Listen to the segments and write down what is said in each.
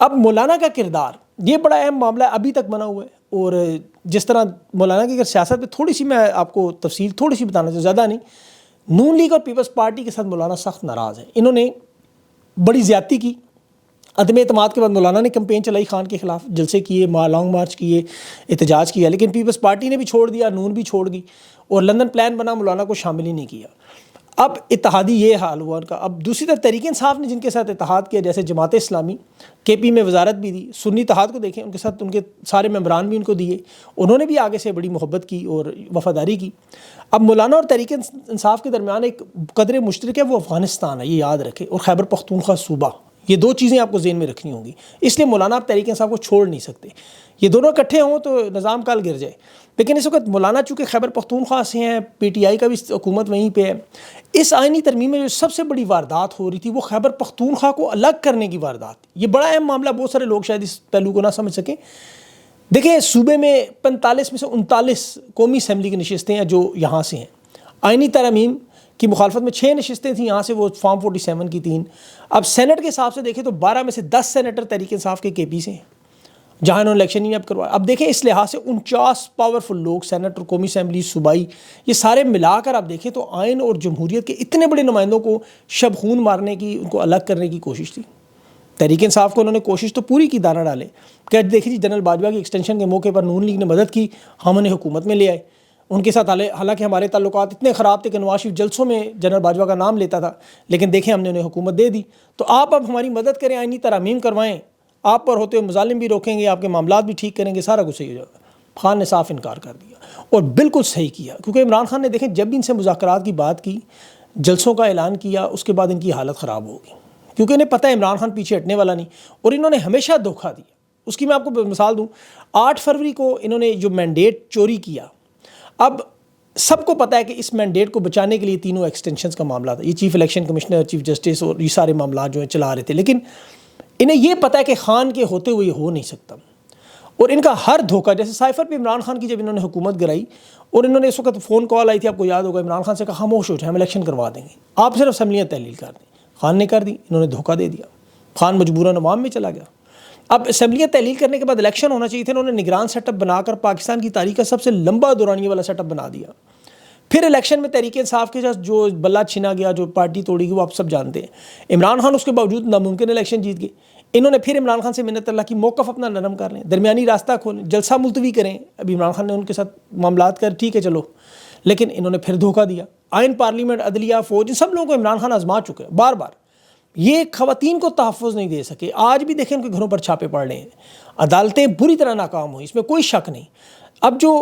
اب مولانا کا کردار یہ بڑا اہم معاملہ ابھی تک بنا ہوا ہے، اور جس طرح مولانا کی اگر سیاست پہ تھوڑی سی میں آپ کو تفصیل تھوڑی سی بتانا چاہوں، زیادہ نہیں، نون لیگ اور پیپلز پارٹی کے ساتھ مولانا سخت ناراض ہیں. انہوں نے بڑی زیادتی کی. عدم اعتماد کے بعد مولانا نے کمپین چلائی خان کے خلاف، جلسے کیے، لانگ مارچ کیے، احتجاج کیا، لیکن پیپلز پارٹی نے بھی چھوڑ دیا، نون بھی چھوڑ گئی، اور لندن پلان بنا، مولانا کو شامل ہی نہیں کیا. اب اتحادی یہ حال ہوا ان کا. اب دوسری طرف تحریک انصاف نے جن کے ساتھ اتحاد کیا، جیسے جماعت اسلامی، کے پی میں وزارت بھی دی، سنی اتحاد کو دیکھیں، ان کے ساتھ ان کے سارے ممبران بھی ان کو دیے، انہوں نے بھی آگے سے بڑی محبت کی اور وفاداری کی. اب مولانا اور تحریک انصاف کے درمیان ایک قدر مشترک ہے، وہ افغانستان ہے، یہ یاد رکھے، اور خیبر پختونخوا صوبہ. یہ دو چیزیں آپ کو ذہن میں رکھنی ہوں گی، اس لیے مولانا آپ تحریک انصاف کو چھوڑ نہیں سکتے. یہ دونوں اکٹھے ہوں تو نظام کل گر جائے. لیکن اس وقت مولانا چونکہ خیبر پختونخوا سے ہیں، پی ٹی آئی کا بھی حکومت وہیں پہ ہے. اس آئینی ترمیم میں جو سب سے بڑی واردات ہو رہی تھی وہ خیبر پختونخوا کو الگ کرنے کی واردات. یہ بڑا اہم معاملہ، بہت سارے لوگ شاید اس پہلو کو نہ سمجھ سکیں. دیکھیں، صوبے میں 45 میں سے 39 قومی اسمبلی کی نشستیں ہیں جو یہاں سے ہیں. آئینی ترمیم کی مخالفت میں 6 نشستیں تھیں یہاں سے، وہ فارم 47 کی 3. اب سینٹ کے حساب سے دیکھیں تو 12 میں سے 10 سینیٹر تحریک انصاف کے پی سے ہیں، جہاں انہوں نے الیکشن ہی اب کروایا. اب دیکھیں اس لحاظ سے 49 پاورفل لوگ، سینیٹر، قومی اسمبلی، صوبائی، یہ سارے ملا کر آپ دیکھیں تو آئین اور جمہوریت کے اتنے بڑے نمائندوں کو شب خون مارنے کی، ان کو الگ کرنے کی کوشش تھی. تحریک انصاف کو انہوں نے کوشش تو پوری کی دانا ڈالے کہ دیکھیں جی، جنرل باجوہ کی ایکسٹینشن کے موقع پر نون لیگ نے مدد کی، ہم انہیں حکومت میں لے آئے. ان کے ساتھ حالانکہ ہمارے تعلقات اتنے خراب تھے کہ نواز شریف جلسوں میں جنرل باجوہ کا نام لیتا تھا، لیکن دیکھیں ہم نے انہیں حکومت دے دی. تو آپ اب ہماری مدد کریں، آئینی ترامیم کروائیں، آپ پر ہوتے ہوئے مظالم بھی روکیں گے، آپ کے معاملات بھی ٹھیک کریں گے، سارا کچھ صحیح ہو جائے گا. خان نے صاف انکار کر دیا، اور بالکل صحیح کیا، کیونکہ عمران خان نے دیکھیں جب بھی ان سے مذاکرات کی بات کی، جلسوں کا اعلان کیا، اس کے بعد ان کی حالت خراب ہو گئی، کیونکہ انہیں پتہ ہے عمران خان پیچھے ہٹنے والا نہیں، اور انہوں نے ہمیشہ دھوکہ دیا. اس کی میں آپ کو مثال دوں، 8 فروری کو انہوں نے جو مینڈیٹ چوری کیا. اب سب کو پتہ ہے کہ اس مینڈیٹ کو بچانے کے لیے تینوں ایکسٹینشنز کا معاملہ تھا، یہ chief election commissioner, chief justice اور یہ سارے معاملات جو ہیں چلا رہے تھے، لیکن انہیں یہ پتہ ہے کہ خان کے ہوتے ہوئے یہ ہو نہیں سکتا. اور ان کا ہر دھوکہ، جیسے سائفر پہ عمران خان کی جب انہوں نے حکومت گرائی، اور انہوں نے اس وقت فون کال آئی تھی، آپ کو یاد ہوگا، عمران خان سے کہا خاموش ہو جائیں، ہم الیکشن کروا دیں گے، آپ صرف اسمبلیاں تحلیل کر دیں. خان نے کر دی، انہوں نے دھوکہ دے دیا، خان مجبوراً عوام میں چلا گیا. اب اسمبلیاں تحلیل کرنے کے بعد الیکشن ہونا چاہیے تھے، انہوں نے نگران سیٹ اپ بنا کر پاکستان کی تاریخ کا سب سے لمبا دورانیے والا سیٹ اپ بنا دیا. پھر الیکشن میں تحریک انصاف کے ساتھ جو بلہ چھنا گیا، جو پارٹی توڑی گئی، وہ آپ سب جانتے ہیں. عمران خان اس کے باوجود ناممکن الیکشن جیت گئے. انہوں نے پھر عمران خان سے منت اللہ کی، موقف اپنا نرم کر لیں، درمیانی راستہ کھولیں، جلسہ ملتوی کریں. ابھی عمران خان نے ان کے ساتھ معاملات کر، ٹھیک ہے چلو، لیکن انہوں نے پھر دھوکہ دیا. آئین، پارلیمنٹ، عدلیہ، فوج، ان سب لوگوں کو عمران خان آزما چکے ہیں بار بار. یہ خواتین کو تحفظ نہیں دے سکے. آج بھی دیکھیں ان کے گھروں پر چھاپے پڑ رہے ہیں. عدالتیں بری طرح ناکام ہوئی، اس میں کوئی شک نہیں. اب جو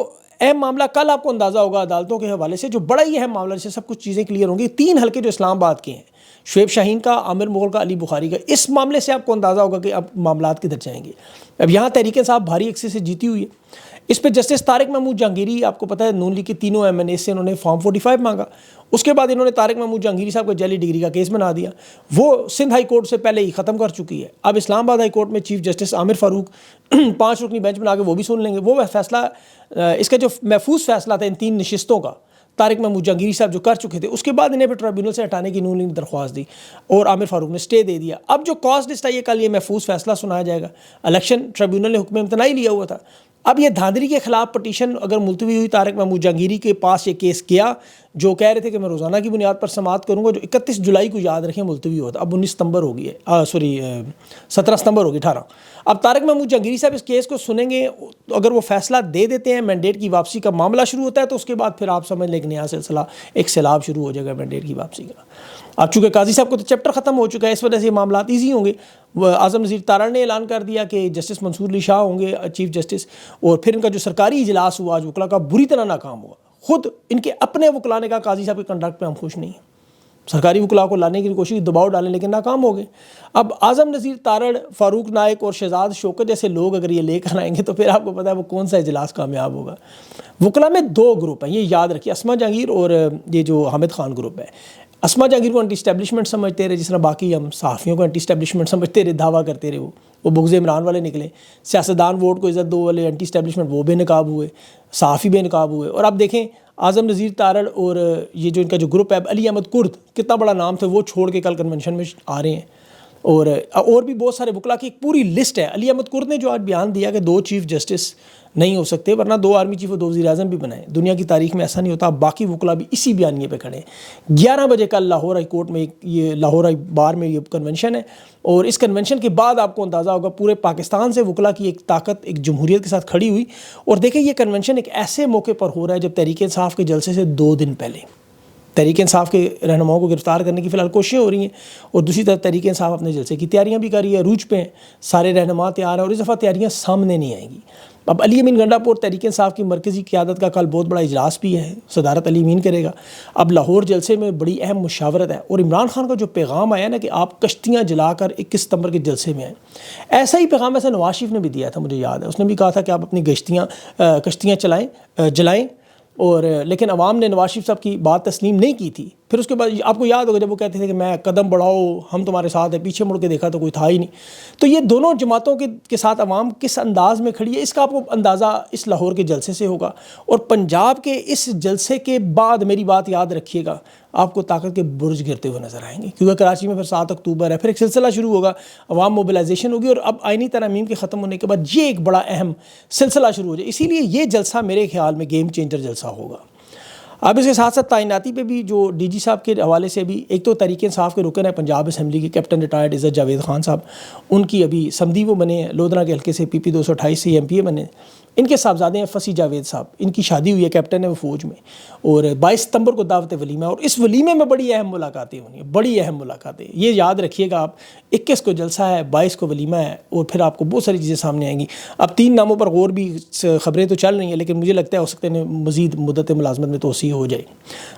اہم معاملہ کل آپ کو اندازہ ہوگا عدالتوں کے حوالے سے، جو بڑا ہی اہم معاملہ جس سے سب کچھ چیزیں کلیئر ہوں گی، 3 حلقے جو اسلام آباد کے ہیں، شعیب شاہین کا، عامر مغل کا، علی بخاری کا، اس معاملے سے آپ کو اندازہ ہوگا کہ اب معاملات کدھر جائیں گے. اب یہاں تحریک انصاف بھاری عرصے سے جیتی ہوئی ہے. اس پہ جسٹس طارق محمود جہانگیری، آپ کو پتہ ہے نون لیگ کے تینوں ایم این اے سے انہوں نے فارم 45 مانگا. اس کے بعد انہوں نے طارق محمود جہانگیری صاحب کو جعلی ڈگری کا کیس بنا دیا. وہ سندھ ہائی کورٹ سے پہلے ہی ختم کر چکی ہے. اب اسلام آباد ہائی کورٹ میں چیف جسٹس عامر فاروق 5 رکنی بینچ بنا کے وہ بھی سن لیں گے. وہ فیصلہ، اس کا جو محفوظ فیصلہ تھا ان 3 نشستوں کا، طارق محمود جہانگیری صاحب جو کر چکے تھے، اس کے بعد انہیں بھی ٹریبیونل سے ہٹانے کی نون لیگ نے درخواست دی، اور عامر فاروق نے اسٹے دے دیا. اب جو کاز لسٹ آئی ہے، کل یہ محفوظ فیصلہ سنایا جائے گا. الیکشن ٹریبیونل نے حکم امتناعی لیا ہوا تھا. اب یہ دھاندلی کے خلاف پٹیشن اگر ملتوی ہوئی، طارق محمود جہانگیری کے پاس یہ کیس گیا، جو کہہ رہے تھے کہ میں روزانہ کی بنیاد پر سماعت کروں گا، جو 31 جولائی کو یاد رکھیں ملتوی ہوتا، اب 19 ستمبر ہو گئی ہے، 17 ستمبر ہوگی 18. اب طارق محمود جہانگیری صاحب اس کیس کو سنیں گے. اگر وہ فیصلہ دے دیتے ہیں، مینڈیٹ کی واپسی کا معاملہ شروع ہوتا ہے، تو اس کے بعد پھر آپ سمجھ لیں کہ نیا سلسلہ، ایک سیلاب شروع ہو جائے گا مینڈیٹ کی واپسی کا. اب چونکہ قاضی صاحب کو تو چیپٹر ختم ہو چکا ہے، اس وجہ سے یہ معاملات ایزی ہوں گے. اعظم نذیر تارڑ نے اعلان کر دیا کہ جسٹس منصور علی شاہ ہوں گے چیف جسٹس، اور پھر ان کا جو سرکاری اجلاس ہوا آج وکلا کا، بری طرح ناکام ہوا. خود ان کے اپنے وکلاء نے کہا قاضی صاحب کے کنڈکٹ پہ ہم خوش نہیں ہیں. سرکاری وکلاء کو لانے کی کوشش، دباؤ ڈالیں، لیکن ناکام ہو گئے. اب اعظم نذیر تارڑ، فاروق نائک اور شہزاد شوکت جیسے لوگ اگر یہ لے کر آئیں گے تو پھر آپ کو پتہ ہے وہ کون سا اجلاس کامیاب ہوگا. وکلاء میں 2 گروپ ہیں، یہ یاد رکھیے، اسما جہانگیر اور یہ جو حامد خان گروپ ہے. اسما جہانگیر کو انٹی اسٹیبلشمنٹ سمجھتے رہے، جس طرح باقی ہم صحافیوں کو انٹی اسٹیبلشمنٹ سمجھتے رہے، دعویٰ کرتے رہے. وہ بغض عمران والے نکلے. سیاستدان ووٹ کو عزت دو والے انٹی اسٹیبلشمنٹ، وہ بے نقاب ہوئے، صحافی بے نقاب ہوئے. اور اب دیکھیں اعظم نذیر تارڑ اور یہ جو ان کا جو گروپ ہے، علی احمد کرد، کتنا بڑا نام تھا، وہ چھوڑ کے کل کنونشن میں آ رہے ہیں. اور بھی بہت سارے وکلا کی ایک پوری لسٹ ہے. علی احمد کرد نے جو آج بیان دیا کہ 2 چیف جسٹس نہیں ہو سکتے ورنہ 2 آرمی چیف اور 2 وزیر اعظم بھی بنائے. دنیا کی تاریخ میں ایسا نہیں ہوتا. باقی وکلا بھی اسی بیانیے پہ کھڑے ہیں. 11 بجے کل لاہور ہائی کورٹ میں یہ لاہور ہائی بار میں یہ کنونشن ہے, اور اس کنونشن کے بعد آپ کو اندازہ ہوگا پورے پاکستان سے وکلا کی ایک طاقت ایک جمہوریت کے ساتھ کھڑی ہوئی. اور دیکھیں یہ کنونشن ایک ایسے موقع پر ہو رہا ہے جب تحریک انصاف کے جلسے سے 2 دن پہلے تحریک انصاف کے رہنماؤں کو گرفتار کرنے کی فی الحال کوششیں ہو رہی ہیں, اور دوسری طرف تحریک انصاف اپنے جلسے کی تیاریاں بھی کر رہی ہے. عروج پہ ہیں, سارے رہنما تیار ہیں, اور اس دفعہ تیاریاں سامنے نہیں آئیں گی. اب علی امین گنڈا پور تحریک انصاف کی مرکزی قیادت کا کل بہت بڑا اجلاس بھی ہے, صدارت علی امین کرے گا. اب لاہور جلسے میں بڑی اہم مشاورت ہے, اور عمران خان کا جو پیغام آیا نا کہ آپ کشتیاں جلا کر 21 ستمبر کے جلسے میں آئیں, ایسا ہی پیغام ایسا نواز شریف نے بھی دیا تھا, مجھے یاد ہے. اس نے بھی کہا تھا کہ آپ اپنی کشتیاں جلائیں, اور لیکن عوام نے نواز شریف صاحب کی بات تسلیم نہیں کی تھی. پھر اس کے بعد آپ کو یاد ہوگا جب وہ کہتے تھے کہ میں قدم بڑھاؤ ہم تمہارے ساتھ ہیں, پیچھے مڑ کے دیکھا تو کوئی تھا ہی نہیں. تو یہ دونوں جماعتوں کے ساتھ عوام کس انداز میں کھڑی ہے, اس کا آپ کو اندازہ اس لاہور کے جلسے سے ہوگا. اور پنجاب کے اس جلسے کے بعد میری بات یاد رکھیے گا, آپ کو طاقت کے برج گرتے ہوئے نظر آئیں گے, کیونکہ کراچی میں پھر 7 اکتوبر ہے, پھر ایک سلسلہ شروع ہوگا, عوام موبلائزیشن ہوگی, اور اب آئینی ترامیم کے ختم ہونے کے بعد یہ ایک بڑا اہم سلسلہ شروع ہو جائے. اسی لیے یہ جلسہ میرے خیال میں گیم چینجر جلسہ ہوگا. اب اس کے ساتھ ساتھ تعیناتی پہ بھی جو ڈی جی صاحب کے حوالے سے بھی ایک تو تحریک انصاف کے رکن ہے پنجاب اسمبلی کے کیپٹن ریٹائرڈ عزت جاوید خان صاحب, ان کی ابھی سمدھی وہ بنے ہیں, لودھنا کے حلقے سے پی پی 228 سے ایم پی اے بنے. ان کے صاحبزادے ہیں فصیح جاوید صاحب, ان کی شادی ہوئی ہے, کیپٹن ہے وہ فوج میں, اور 22 ستمبر کو دعوت ولیمہ, اور اس ولیمے میں بڑی اہم ملاقاتیں ہونی ہیں, بڑی اہم ملاقاتیں. یہ یاد رکھیے گا آپ, 21 کو جلسہ ہے, 22 کو ولیمہ ہے, اور پھر آپ کو بہت ساری چیزیں سامنے آئیں گی. اب 3 ناموں پر غور بھی خبریں تو چل رہی ہیں, لیکن مجھے لگتا ہے ہو سکتے ہیں مزید مدت ملازمت میں توسیع ہو جائے.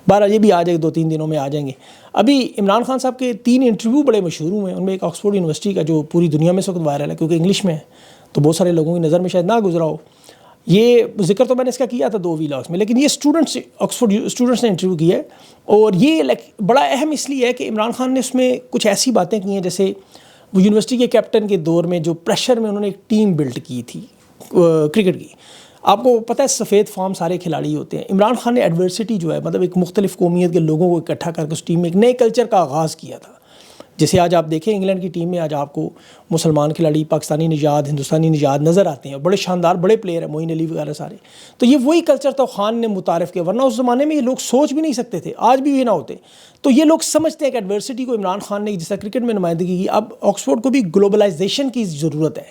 بہرحال یہ بھی آ جائے, 2-3 دنوں میں آ جائیں گے. ابھی عمران خان صاحب کے 3 انٹرویو بڑے مشہور ہوئے ہیں, ان میں ایک آکسفورڈ یونیورسٹی کا جو پوری دنیا میں اس وقت وائرل ہے, کیونکہ انگلش میں ہے تو بہت سارے لوگوں کی نظر میں شاید نہ گزرا ہو. یہ ذکر تو میں نے اس کا کیا تھا 2 ویلاگس میں, لیکن یہ آکسفورڈ اسٹوڈنٹس نے انٹرویو کیا ہے, اور یہ بڑا اہم اس لیے ہے کہ عمران خان نے اس میں کچھ ایسی باتیں کی ہیں جیسے وہ یونیورسٹی کے کیپٹن کے دور میں جو پریشر میں انہوں نے ایک ٹیم بلڈ کی تھی کرکٹ کی. آپ کو پتہ ہے سفید فام سارے کھلاڑی ہوتے ہیں. عمران خان نے ایڈورسٹی جو ہے مطلب ایک مختلف قومیت کے لوگوں کو اکٹھا کر کے اس ٹیم میں ایک نئے کلچر کا آغاز کیا تھا. جیسے آج آپ دیکھیں انگلینڈ کی ٹیم میں آج آپ کو مسلمان کھلاڑی, پاکستانی نژاد, ہندوستانی نژاد نظر آتے ہیں, بڑے شاندار بڑے پلیئر ہیں, معین علی وغیرہ سارے. تو یہ وہی کلچر تھا خان نے متعارف کیا, ورنہ اس زمانے میں یہ لوگ سوچ بھی نہیں سکتے تھے, آج بھی یہ نہ ہوتے. تو یہ لوگ سمجھتے ہیں کہ ایڈورسٹی کو عمران خان نے جس طرح کرکٹ میں نمائندگی کی, اب آکسفورڈ کو بھی گلوبلائزیشن کی ضرورت ہے.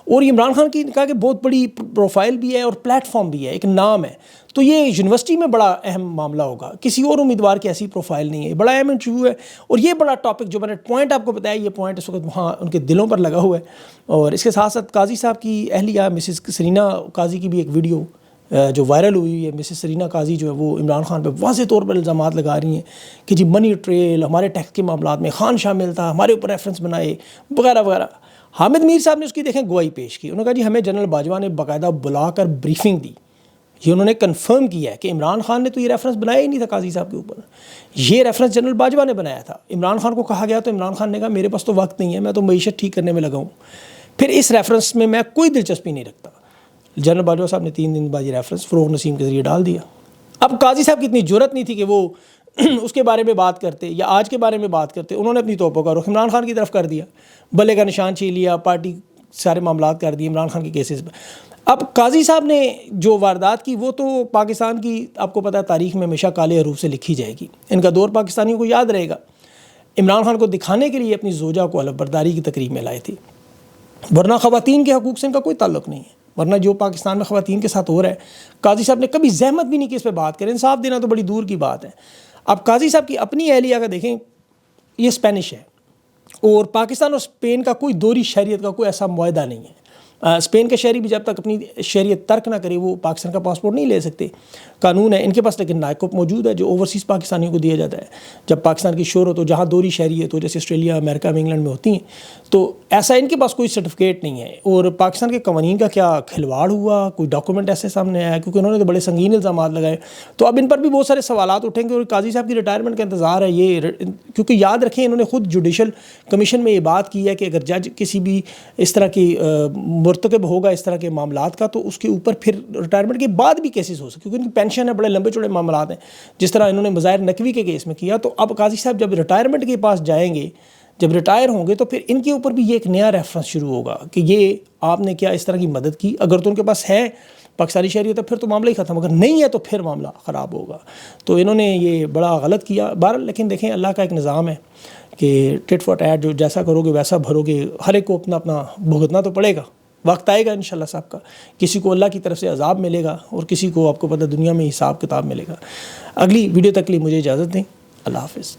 اور عمران خان کی کہا کہ بہت بڑی پروفائل بھی ہے اور پلیٹ فارم بھی ہے, ایک نام ہے. تو یہ یونیورسٹی میں بڑا اہم معاملہ ہوگا, کسی اور امیدوار کی ایسی پروفائل نہیں ہے, بڑا اہم انٹرویو ہے. اور یہ بڑا ٹاپک جو میں نے پوائنٹ آپ کو بتایا, یہ پوائنٹ اس وقت وہاں ان کے دلوں پر لگا ہوا ہے. اور اس کے ساتھ ساتھ قاضی صاحب کی اہلیہ مسز سرینا قاضی کی بھی ایک ویڈیو جو وائرل ہوئی ہے. مسز سرینا قاضی جو ہے وہ عمران خان پہ واضح طور پر الزامات لگا رہی ہیں کہ جی منی ٹریل, ہمارے ٹیکس کے معاملات میں خان شامل تھا, ہمارے اوپر ریفرنس بنائے وغیرہ وغیرہ. حامد میر صاحب نے اس کی دیکھیں گواہی پیش کی. انہوں نے کہا جی ہمیں جنرل باجوہ نے باقاعدہ بلا کر بریفنگ دی, یہ انہوں نے کنفرم کیا ہے کہ عمران خان نے تو یہ ریفرنس بنایا ہی نہیں تھا قاضی صاحب کے اوپر, یہ ریفرنس جنرل باجوہ نے بنایا تھا. عمران خان کو کہا گیا تو عمران خان نے کہا میرے پاس تو وقت نہیں ہے, میں تو معیشت ٹھیک کرنے میں لگا ہوں, پھر اس ریفرنس میں کوئی دلچسپی نہیں رکھتا. جنرل باجوہ صاحب نے 3 دن بعد یہ ریفرنس فروغ نسیم کے ذریعے ڈال دیا. اب قاضی صاحب کی اتنی جرت نہیں تھی کہ وہ اس کے بارے میں بات کرتے یا آج کے بارے میں بات کرتے. انہوں نے اپنی توپوں کا رخ عمران خان کی طرف کر دیا, بلے کا نشان چھین لیا, پارٹی سارے معاملات کر دیے عمران خان کے کیسز پر. اب قاضی صاحب نے جو واردات کی وہ تو پاکستان کی آپ کو پتہ ہے تاریخ میں ہمیشہ کالے حروف سے لکھی جائے گی. ان کا دور پاکستانیوں کو یاد رہے گا. عمران خان کو دکھانے کے لیے اپنی زوجہ کو حلف برداری کی تقریب میں لائے تھے, ورنہ خواتین کے حقوق سے ان کا کوئی تعلق نہیں ہے. ورنہ جو پاکستان میں خواتین کے ساتھ ہو رہا ہے, قاضی صاحب نے کبھی زحمت بھی نہیں کی اس پہ بات کریں. انصاف دینا تو بڑی دور کی بات ہے. اب قاضی صاحب کی اپنی اہلیہ کا دیکھیں, یہ اسپینش ہے, اور پاکستان اور اسپین کا کوئی دوہری شہریت کا کوئی ایسا معاہدہ نہیں ہے. اسپین کے شہری بھی جب تک اپنی شہریت ترک نہ کرے وہ پاکستان کا پاسپورٹ نہیں لے سکتے. قانون ہے ان کے پاس, لیکن نائکوپ موجود ہے جو اوورسیز پاکستانیوں کو دیا جاتا ہے جب پاکستان کی شہرت ہو, جہاں دوہری شہریت ہو, جیسے آسٹریلیا, امریکہ میں, انگلینڈ میں ہوتی ہیں. تو ایسا ان کے پاس کوئی سرٹیفکیٹ نہیں ہے. اور پاکستان کے قوانین کا کیا کھلواڑ ہوا, کوئی ڈاکومنٹ ایسے سامنے آیا, کیونکہ انہوں نے تو بڑے سنگین الزامات لگائے. تو اب ان پر بھی بہت سارے سوالات اٹھیں گے, اور قاضی صاحب کی ریٹائرمنٹ کا انتظار ہے. یہ کیونکہ یاد رکھیں انہوں نے خود جوڈیشل کمیشن میں یہ بات کی ہے کہ اگر جج کسی بھی اس طرح کی مرتکب ہوگا اس طرح کے معاملات کا, تو اس کے اوپر پھر ریٹائرمنٹ کے بعد بھی کیسز ہو سکتے, کیونکہ ان کی پینشن ہے, بڑے لمبے چوڑے معاملات ہیں, جس طرح انہوں نے مظاہر نقوی کے کیس میں کیا. تو اب قاضی صاحب جب ریٹائرمنٹ کے پاس جائیں گے جب ریٹائر ہوں گے تو پھر ان کے اوپر بھی یہ ایک نیا ریفرنس شروع ہوگا کہ یہ آپ نے کیا اس طرح کی مدد کی. اگر تو ان کے پاس ہے پاکستانی شہریت تو پھر تو معاملہ ہی ختم، اگر نہیں ہے تو پھر معاملہ خراب ہوگا. تو انہوں نے یہ بڑا غلط کیا. بہرحال لیکن دیکھیں اللہ کا ایک نظام ہے کہ ٹٹ فار ٹیٹ، جو جیسا کرو گے ویسا بھرو گے. ہر ایک کو اپنا اپنا بھگتنا تو پڑے گا. وقت آئے گا انشاءاللہ صاحب کا، کسی کو اللہ کی طرف سے عذاب ملے گا اور کسی کو آپ کو پتہ دنیا میں حساب کتاب ملے گا. اگلی ویڈیو تک کے لیے مجھے اجازت دیں. اللہ حافظ.